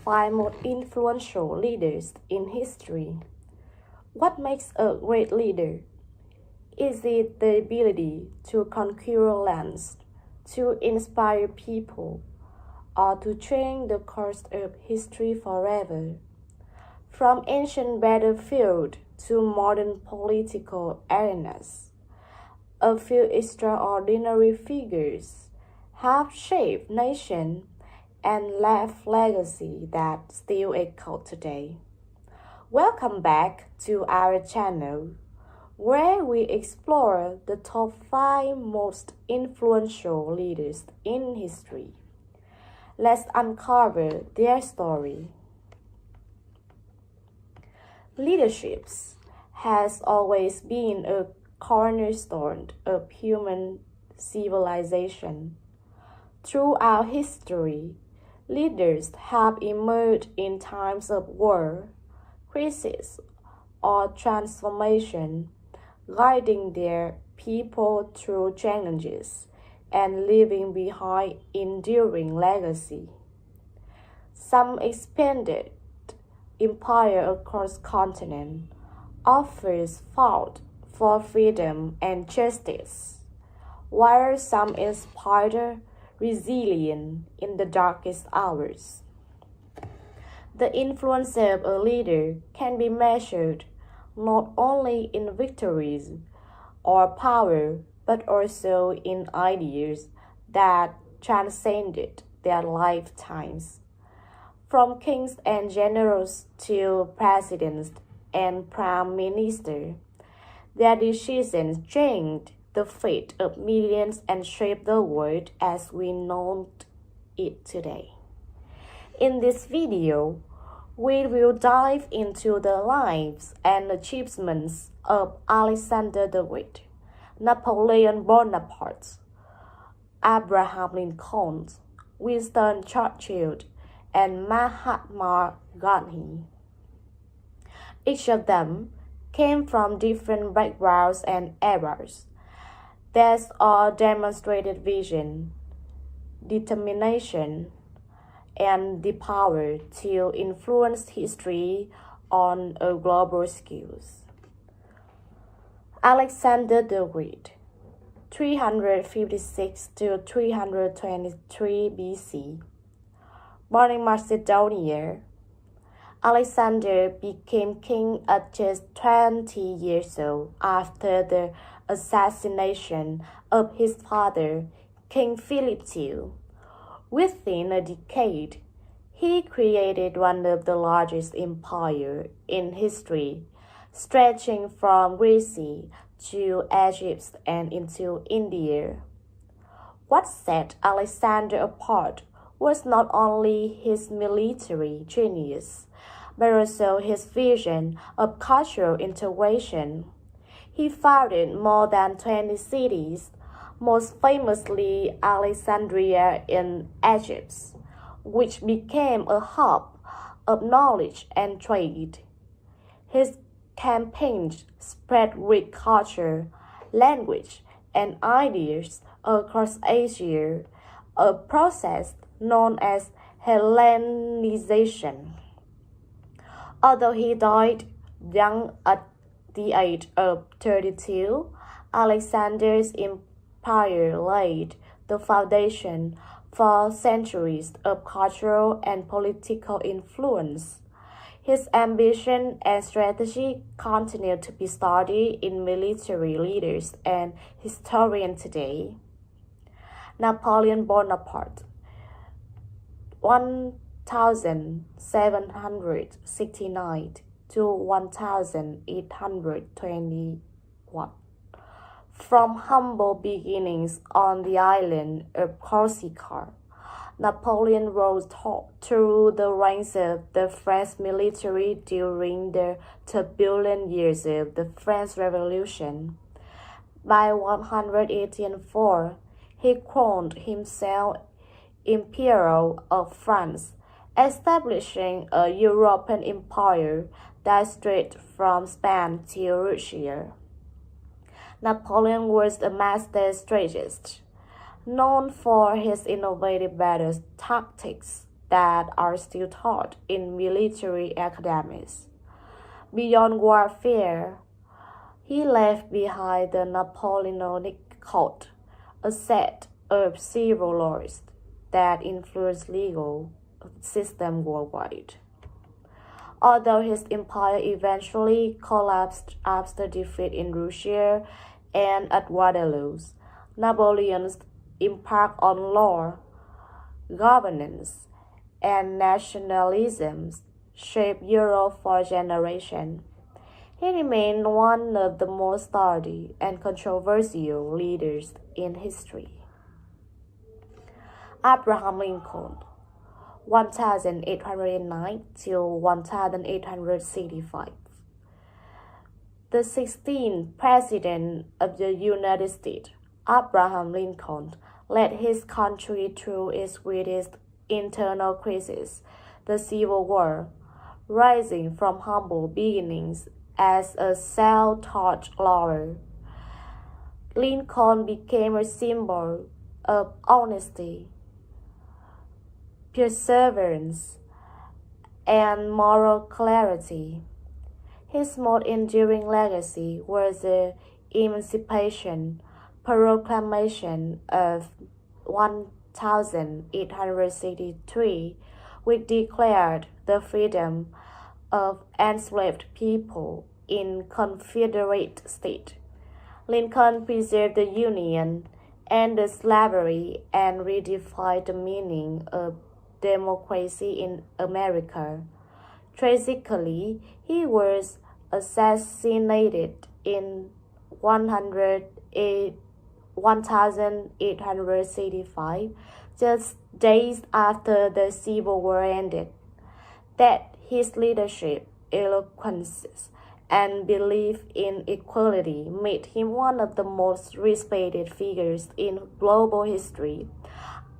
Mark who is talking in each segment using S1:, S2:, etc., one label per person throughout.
S1: 5 most influential leaders in history. What makes a great leader? Is it the ability to conquer lands, to inspire people, or to change the course of history forever? From ancient battlefield to modern political arenas, a few extraordinary figures have shaped nations and left legacy that still echo today. Welcome back to our channel, where we explore the top 5 most influential leaders in history. Let's uncover their story. Leadership has always been a cornerstone of human civilization. Throughout history, leaders have emerged in times of war, crisis, or transformation, guiding their people through challenges and leaving behind enduring legacy. Some expanded empire across continents, others fought for freedom and justice, while some inspired resilience in the darkest hours. The influence of a leader can be measured not only in victories or power, but also in ideas that transcended their lifetimes. From kings and generals to presidents and prime ministers, their decisions changed the fate of millions and shaped the world as we know it today. In this video, we will dive into the lives and achievements of Alexander the Great, Napoleon Bonaparte, Abraham Lincoln, Winston Churchill, and Mahatma Gandhi. Each of them came from different backgrounds and eras. These all demonstrated vision, determination, and the power to influence history on a global scale. Alexander the Great, 356 to 323 BC. Born in Macedonia, Alexander became king at just 20 years old after the assassination of his father, King Philip II. Within a decade, he created one of the largest empires in history, stretching from Greece to Egypt and into India. What set Alexander apart was not only his military genius, but also his vision of cultural integration. He founded more than 20 cities, most famously Alexandria in Egypt, which became a hub of knowledge and trade. His campaigns spread Greek culture, language, and ideas across Asia, a process known as Hellenization. Although he died young at the age of 32, Alexander's empire laid the foundation for centuries of cultural and political influence. His ambition and strategy continue to be studied in military leaders and historians today. Napoleon Bonaparte, 1769 to 1821. From humble beginnings on the island of Corsica, Napoleon rose through the ranks of the French military during the turbulent years of the French Revolution. By 184, he crowned himself Emperor of France, establishing a European empire that stretched from Spain to Russia. Napoleon was a master strategist, known for his innovative battle tactics that are still taught in military academies. Beyond warfare, he left behind the Napoleonic Code, a set of civil laws that influenced legal system worldwide. Although his empire eventually collapsed after defeat in Russia and at Waterloo, Napoleon's impact on law, governance, and nationalism shaped Europe for generations. He remained one of the most studied and controversial leaders in history. Abraham Lincoln, 1809 to 1865. The 16th President of the United States, Abraham Lincoln, led his country through its greatest internal crisis, the Civil War. Rising from humble beginnings as a self-taught lawyer, Lincoln became a symbol of honesty, perseverance, and moral clarity. His most enduring legacy was the Emancipation Proclamation of 1863, which declared the freedom of enslaved people in Confederate States. Lincoln preserved the Union ended slavery and redefined the meaning of democracy in America. Tragically, he was assassinated in 1865, just days after the Civil War ended. That his leadership, eloquence, and belief in equality made him one of the most respected figures in global history,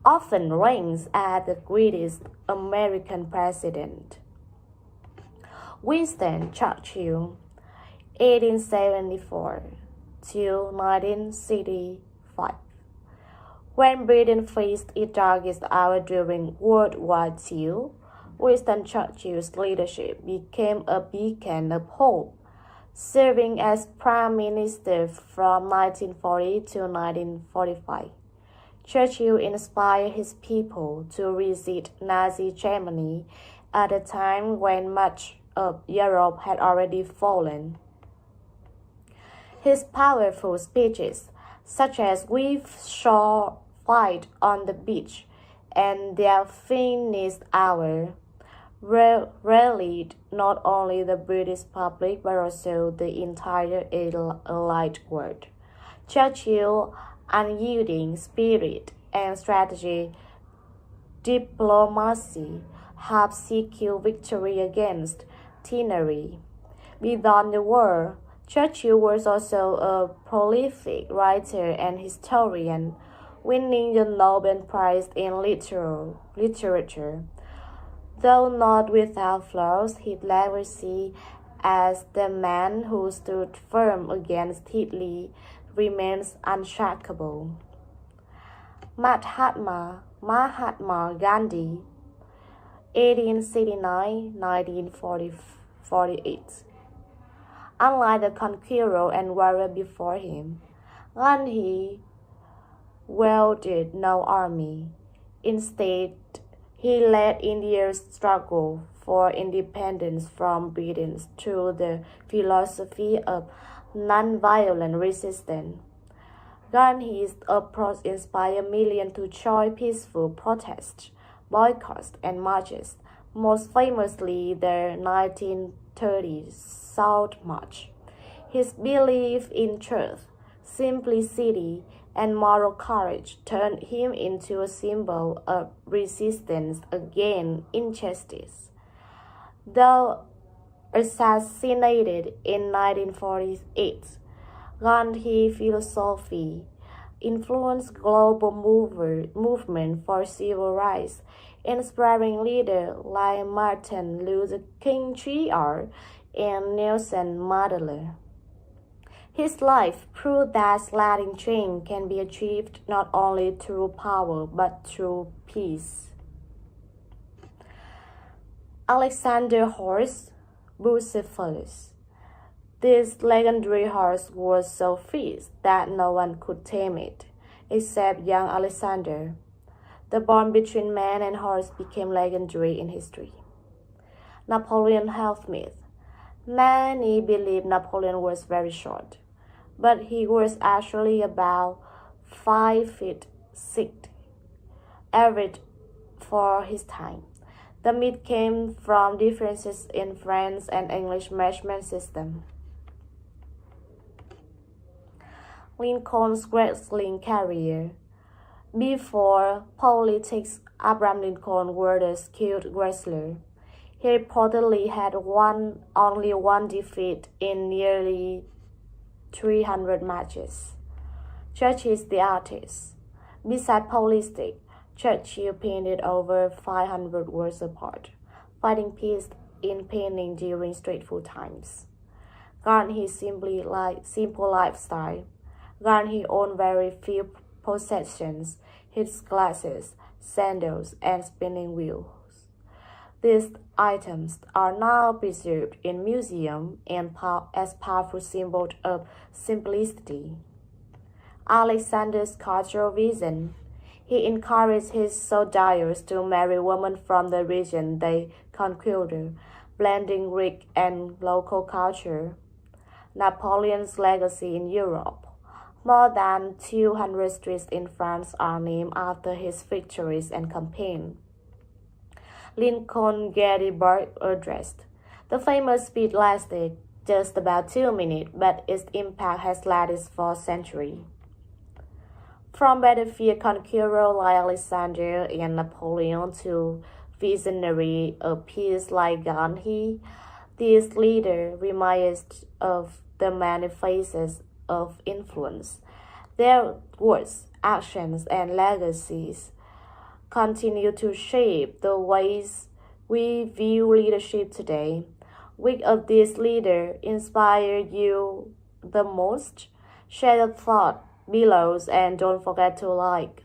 S1: often ranks as the greatest American president. Winston Churchill, 1874 to 1965. When Britain faced its darkest hour during World War II, Winston Churchill's leadership became a beacon of hope, serving as Prime Minister from 1940 to 1945. Churchill inspired his people to resist Nazi Germany at a time when much of Europe had already fallen. His powerful speeches, such as "We shall fight on the beach" and "Their finest hour," rallied not only the British public but also the entire Allied world. Churchill's unyielding spirit and strategic diplomacy helped secure victory against tyranny. Beyond the war, Churchill was also a prolific writer and historian, winning the Nobel Prize in Literature. Though not without flaws, his legacy as the man who stood firm against Hitler remains unshakable. Mahatma Gandhi, 1869–1948. Unlike the conqueror and warrior before him, Gandhi wielded no army. Instead, he led India's struggle for independence from Britain through the philosophy of nonviolent resistance. Gandhi's approach inspired millions to join peaceful protests, boycotts, and marches, most famously the 1930 South March. His belief in truth, simplicity, and moral courage turned him into a symbol of resistance against injustice. Though assassinated in 1948, Gandhi's philosophy influenced global movement for civil rights, inspiring leaders like Martin Luther King Jr. and Nelson Mandela. His life proved that lasting change can be achieved not only through power but through peace. Alexander Horst Bucephalus. This legendary horse was so fierce that no one could tame it, except young Alexander. The bond between man and horse became legendary in history. Napoleon health myth. Many believe Napoleon was very short, but he was actually about 5 feet 6, average for his time. The myth came from differences in French and English measurement system. Lincoln's wrestling career. Before politics, Abraham Lincoln was a skilled wrestler. He reportedly had only one defeat in nearly 300 matches. Churchill is the artist. Besides politics, Churchill painted over 500 works of art, finding peace in painting during stressful times. Granted his simple lifestyle. Granted he owned very few possessions, his glasses, sandals, and spinning wheels. These items are now preserved in museums and as powerful symbols of simplicity. Alexander's cultural vision. He encouraged his soldiers to marry women from the region they conquered, blending Greek and local culture. Napoleon's legacy in Europe. More than 200 streets in France are named after his victories and campaigns. Lincoln Gettysburg Address. The famous speech lasted just about 2 minutes, but its impact has lasted for centuries. From battlefield conqueror like Alexander and Napoleon to visionary peers like Gandhi, these leaders remind us of the many phases of influence. Their words, actions, and legacies continue to shape the ways we view leadership today. Which of these leaders inspire you the most? Share your thought below and don't forget to like,